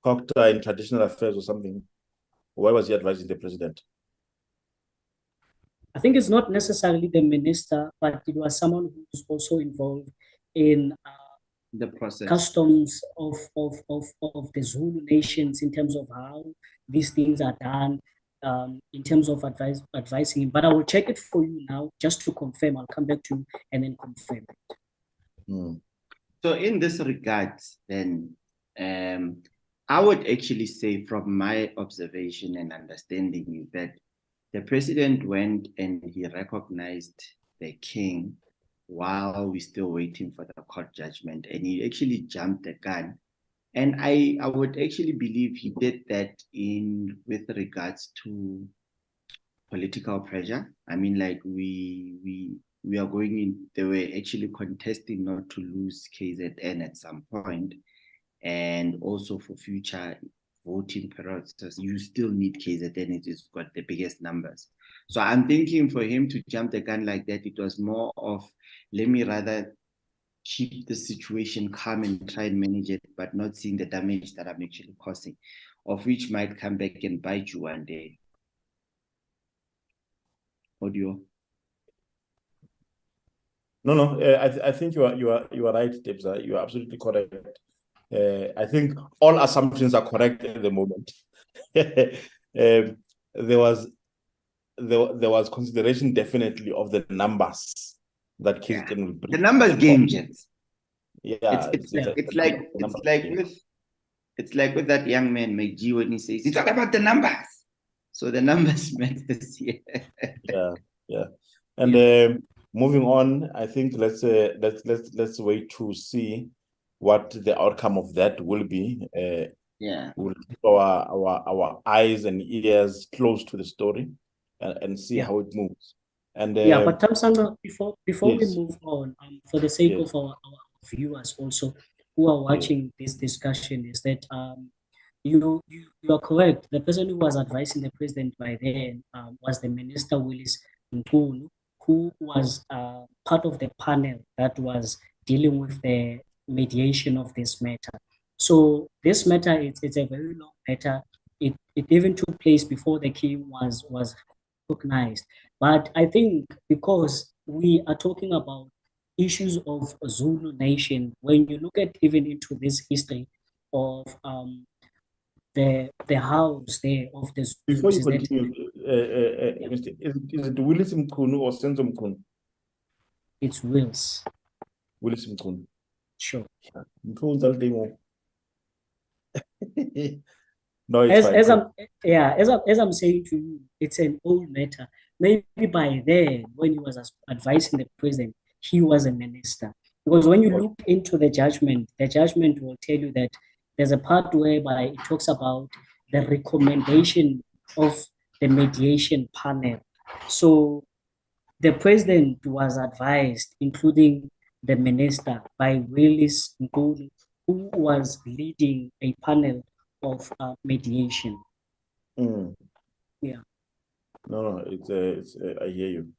Culture and Traditional Affairs or something. Why was he advising the president? I think it's not necessarily the minister, but it was someone who's also involved in the process, customs of the Zulu nations in terms of how these things are done, in terms of advising him. But I will check it for you now just to confirm. I'll come back to you and then confirm it. So in this regard, then I would actually say from my observation and understanding that the president went and he recognized the king while we're still waiting for the court judgment, and he actually jumped the gun. And I would actually believe he did that with regards to political pressure. I mean, like we are going in, they were actually contesting not to lose KZN at some point, and also for future voting periods, you still need KZN. It's got the biggest numbers. So I'm thinking for him to jump the gun like that, it was more of, let me rather keep the situation calm and try and manage it, but not seeing the damage that I'm actually causing, of which might come back and bite you one day. Audio. No. I think you are right, Debza. You are absolutely correct. I think all assumptions are correct at the moment. There was consideration definitely of the numbers that KZN will bring. The numbers game, gents. Yeah, it's like with that young man, Meiji, when he says, "It's all about the numbers." So the numbers matters here. Yeah. And moving on, I think let's wait to see what the outcome of that will be. We'll keep our eyes and ears close to the story and see how it moves. And but Tamsanga, before we move on, for the sake of our viewers also who are watching this discussion, is that you are correct. The person who was advising the president by then was the Minister Willis Nkulu, who was part of the panel that was dealing with the mediation of this matter. So this matter, it's a very long matter. It even took place before the king was recognized. But I think because we are talking about issues of a Zulu nation, when you look at even into this history of the house there of the Zulus, before you continue, is it Willis Mkhunu or Senzo Mkhunu? It's Wills. Willis Mkhunu. Sure. No, it's fine. As I'm saying to you, it's an old matter. Maybe by then, when he was advising the president, he was a minister. Because when you look into the judgment will tell you that there's a part whereby it talks about the recommendation of the mediation panel. So the president was advised, including the minister, by Willis Nkulu, who was leading a panel of mediation. Yeah. No, it's I hear you.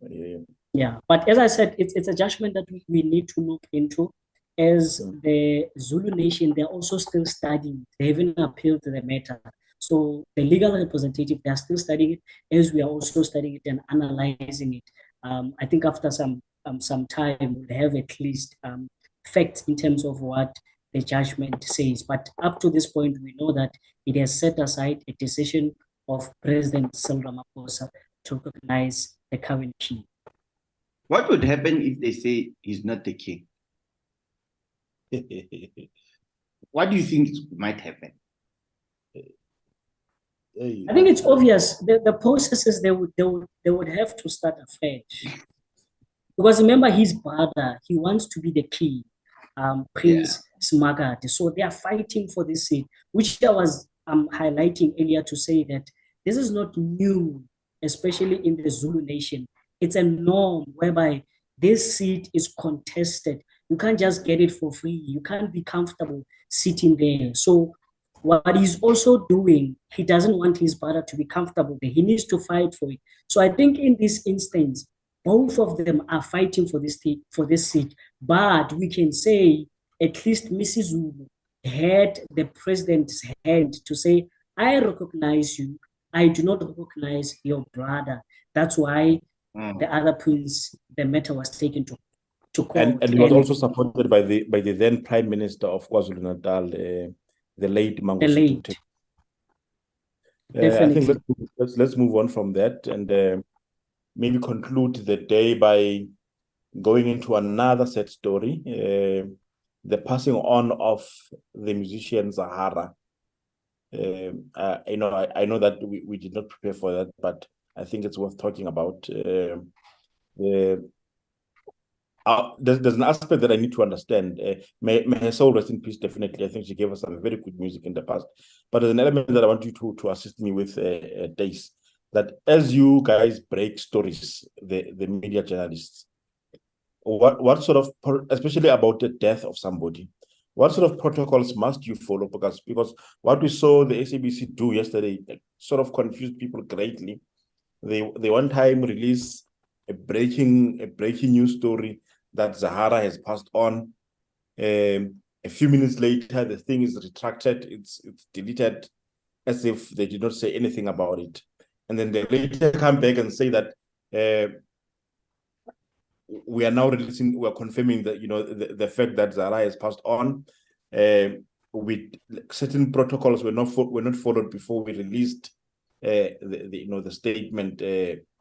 Yeah, but as I said, it's a judgment that we need to look into. As the Zulu nation, they're also still studying. They haven't appealed to the matter. So the legal representative, they're still studying it, as we are also studying it and analyzing it. I think after some time, we'll have at least facts in terms of what the judgment says. But up to this point, we know that it has set aside a decision of President Cyril Ramaphosa to recognize the current king. What would happen if they say he's not the king? What do you think might happen? I think it's obvious. The processes they would have to start afresh. Because remember, his brother, he wants to be the king, Prince Smagade. So they are fighting for this seat, which I was highlighting earlier to say that this is not new, especially in the Zulu nation. It's a norm whereby this seat is contested. You can't just get it for free. You can't be comfortable sitting there. So what he's also doing, he doesn't want his brother to be comfortable there. He needs to fight for it. So I think in this instance, both of them are fighting for this seat. But we can say at least Misuzulu had the president's hand to say, I recognize you. I do not recognize your brother. That's why the other prince, the matter was taken to court. And he was also supported by the then Prime Minister of KwaZulu-Natal, the late Mango. I think let's move on from that and maybe conclude the day by going into another sad story, the passing on of the musician Zahara. I know that we did not prepare for that, but I think it's worth talking about. There's an aspect that I need to understand. May her soul rest in peace, definitely. I think she gave us some very good music in the past. But there's an element that I want you to assist me with, Thys, that as you guys break stories, the media journalists, what sort of, especially about the death of somebody, what sort of protocols must you follow? Because what we saw the SABC do yesterday sort of confused people greatly. They one time release a breaking news story that Zahara has passed on. A few minutes later, the thing is retracted. It's deleted, as if they did not say anything about it. And then they later come back and say that we are now releasing, we are confirming that the fact that Zahara has passed on. With certain protocols were not followed before we released the statement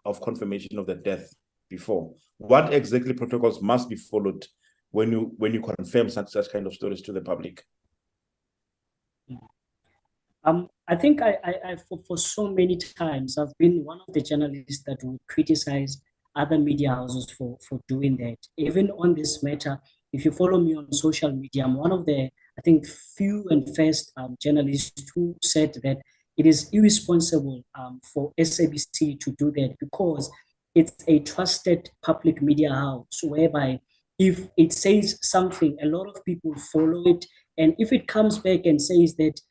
of confirmation of the death before. What exactly protocols must be followed when you confirm such kind of stories to the public? I think I for so many times I've been one of the journalists that would criticize other media houses for doing that. Even on this matter, if you follow me on social media, I'm one of the, I think, few and first journalists who said that it is irresponsible for SABC to do that, because it's a trusted public media house whereby if it says something, a lot of people follow it. And if it comes back and says that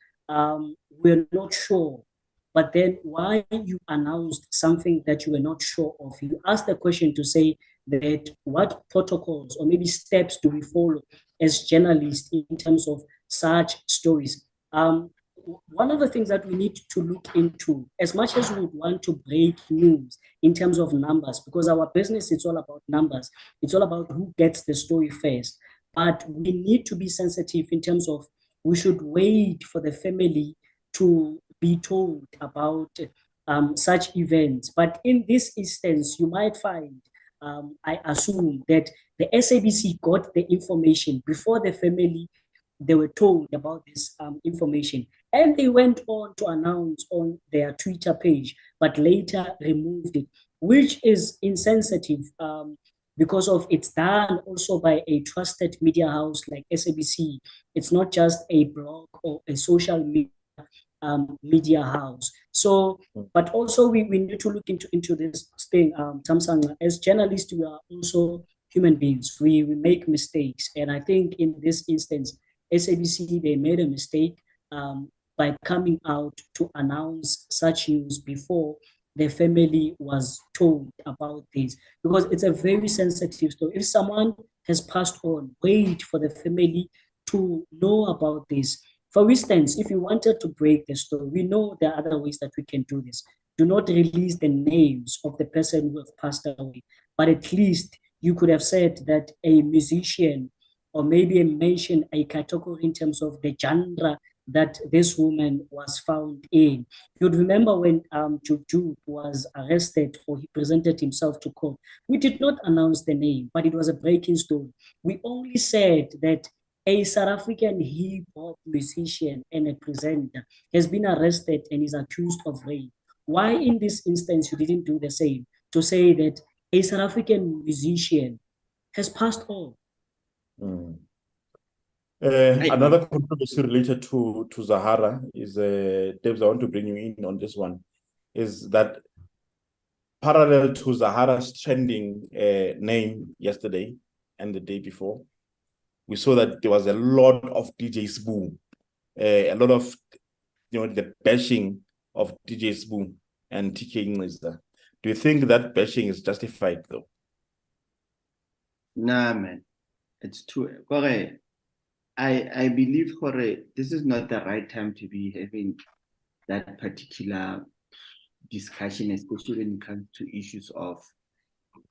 we're not sure, but then why you announced something that you were not sure of? You asked the question to say that what protocols or maybe steps do we follow as journalists in terms of such stories? One of the things that we need to look into, as much as we would want to break news in terms of numbers, because our business is all about numbers, it's all about who gets the story first. But we need to be sensitive in terms of we should wait for the family to be told about such events. But in this instance, you might find, I assume, that the SABC got the information before the family, they were told about this information. And they went on to announce on their Twitter page, but later removed it, which is insensitive because of it's done also by a trusted media house like SABC. It's not just a blog or a social media house. So, but also we need to look into this thing, Samsung. As journalists, we are also human beings. We make mistakes. And I think in this instance, SABC, they made a mistake by coming out to announce such news before the family was told about this, because it's a very sensitive story. If someone has passed on, wait for the family to know about this. For instance, if you wanted to break the story, we know there are other ways that we can do this. Do not release the names of the person who have passed away, but at least you could have said that a musician, or maybe mention a category in terms of the genre that this woman was found in. You'd remember when Juju was arrested, or he presented himself to court, we did not announce the name, but it was a breaking story. We only said that a South African hip-hop musician and a presenter has been arrested and is accused of rape. Why in this instance you didn't do the same, to say that a South African musician has passed on? Another controversy related to Zahara is, Debs, I want to bring you in on this one, is that parallel to Zahara's trending name yesterday and the day before, we saw that there was a lot of DJ Sbu, a lot of, the bashing of DJ Sbu and TK Ngqiza. Do you think that bashing is justified, though? Nah, man, it's too correct. I believe this is not the right time to be having that particular discussion, especially when it comes to issues of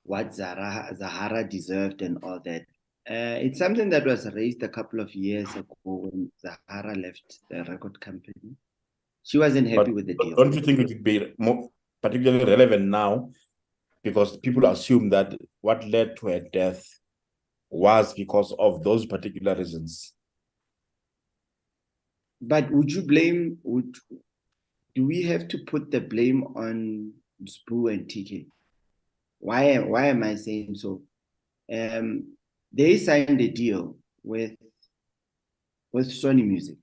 what Zahara deserved and all that. It's something that was raised a couple of years ago when Zahara left the record company. She wasn't happy with the deal. Don't you think it would be more particularly relevant now? Because people assume that what led to her death was because of those particular reasons. But would you blame, do we have to put the blame on Sbu and TK? Why am I saying so? They signed a deal with Sony Music,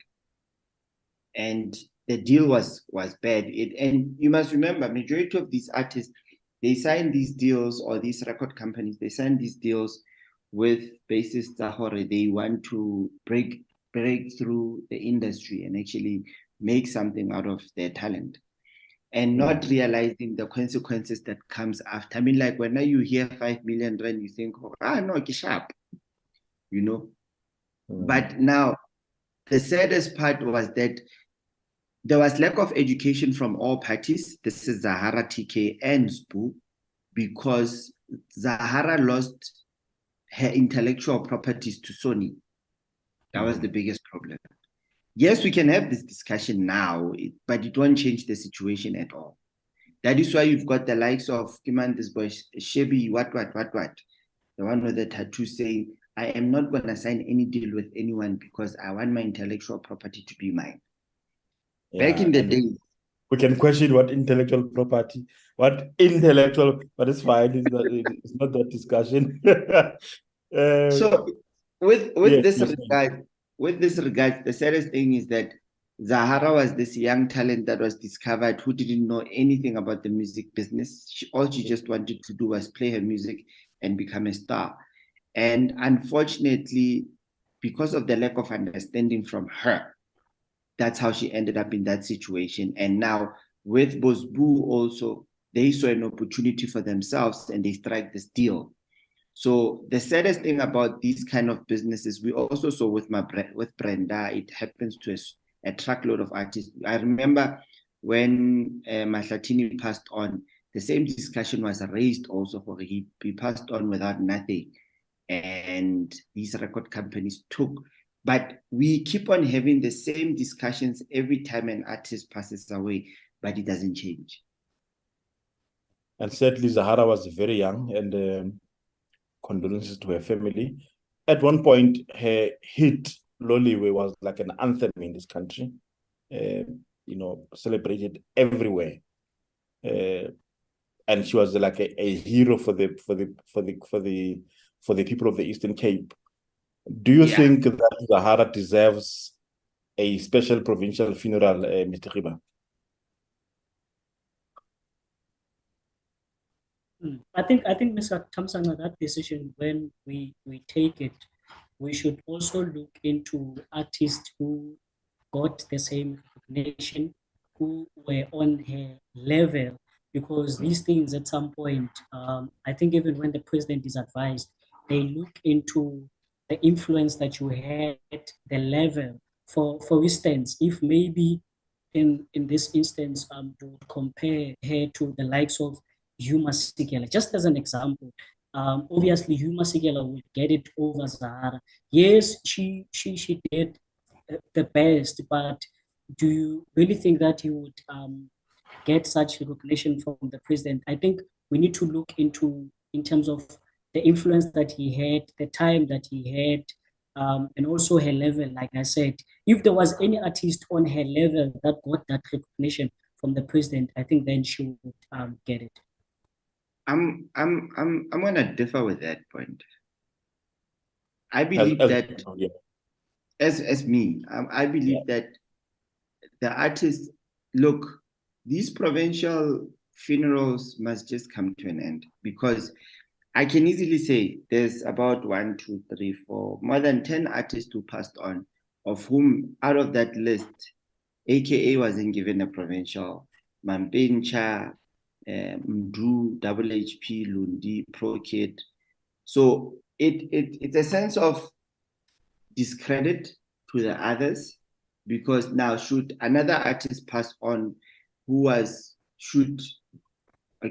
and the deal was bad. And you must remember, majority of these artists, they sign these deals, or these record companies, they sign these deals with basis Zahara. They want to break through the industry and actually make something out of their talent, and not realizing the consequences that comes after. I mean, like when you hear 5 million rand, you think, no, it's sharp, But now, the saddest part was that there was lack of education from all parties. This is Zahara, TK, and Sbu, because Zahara lost her intellectual properties to Sony. That was the biggest problem. Yes, we can have this discussion now, but it won't change the situation at all. That is why you've got the likes of this boy, Shebi, what. The one with the tattoo saying, I am not going to sign any deal with anyone because I want my intellectual property to be mine. Yeah, back in the day. We can question what intellectual property, but it's fine. It's not that discussion. So with this regard, the saddest thing is that Zahara was this young talent that was discovered who didn't know anything about the music business. All she just wanted to do was play her music and become a star. And unfortunately, because of the lack of understanding from her, that's how she ended up in that situation. And now with Bosbu also, they saw an opportunity for themselves and they strike this deal. So the saddest thing about these kind of businesses, we also saw with Brenda, it happens to a truckload of artists. I remember when Mahlatini passed on, the same discussion was raised also for he passed on without nothing. And these record companies took. But we keep on having the same discussions every time an artist passes away, but it doesn't change. And sadly, Zahara was very young, and condolences to her family. At one point, her hit Loliwe was like an anthem in this country, celebrated everywhere, and she was like a hero for the people of the Eastern Cape. Do you think that Zahara deserves a special provincial funeral, Mr. Khiba? I think, Mr. Thamsanqa, that decision, when we take it, we should also look into artists who got the same recognition, who were on her level, because these things at some point, I think even when the president is advised, they look into the influence that you had, the level. For instance, if maybe in this instance, you would compare her to the likes of Hugh Masekela, just as an example. Obviously, Hugh Masekela will get it over Zahara. Yes, she did the best, but do you really think that he would get such recognition from the president? I think we need to look into in terms of the influence that he had, the time that he had, and also her level. Like I said, if there was any artist on her level that got that recognition from the president, I think then she would get it. I'm gonna differ with that point. I believe that as me, I believe that the artists, look, these provincial funerals must just come to an end, because I can easily say there's about 1, 2, 3, 4, more than 10 artists who passed on, of whom out of that list, AKA wasn't given a provincial, Mampincha, Mdu, Double HP, Lundi, Pro Kid. So it's a sense of discredit to the others, because now should another artist pass on who should a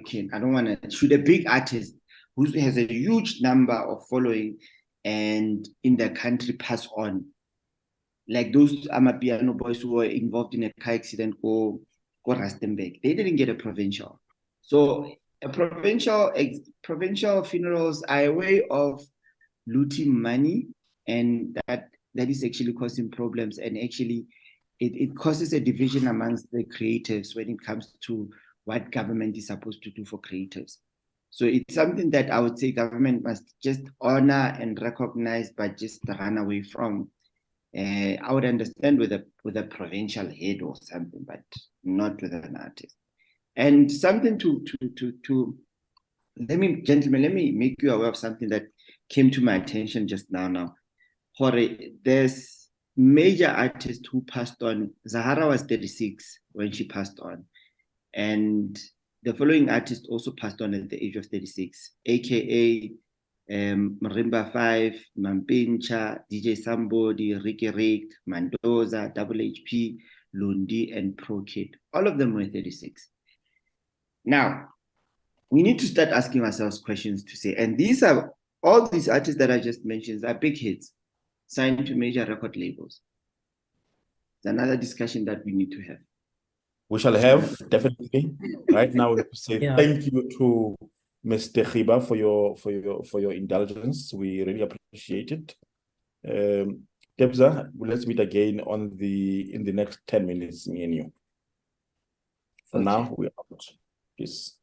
big artist who has a huge number of following and in the country pass on, like those Amapiano boys who were involved in a car accident or Rustenburg, they didn't get a provincial. So a provincial funerals are a way of looting money, and that is actually causing problems, and actually it causes a division amongst the creatives when it comes to what government is supposed to do for creatives. So it's something that I would say government must just honor and recognize, but just run away from. I would understand with a provincial head or something, but not with an artist. And something let me make you aware of something that came to my attention just now. There's major artists who passed on. Zahara was 36 when she passed on. And the following artist also passed on at the age of 36, aka Marimba 5, Mampincha, DJ Somebody, Ricky Rick, Mendoza, Double HP, Lundi, and Pro Kid. All of them were 36. Now, we need to start asking ourselves questions to say, and all these artists that I just mentioned are big hits, signed to major record labels. It's another discussion that we need to have. We shall have, definitely. Right now, we say thank you to Mr. Khiba for your indulgence. We really appreciate it. Debza, let's meet again in the next 10 minutes, me and you. For now, we're out. Peace.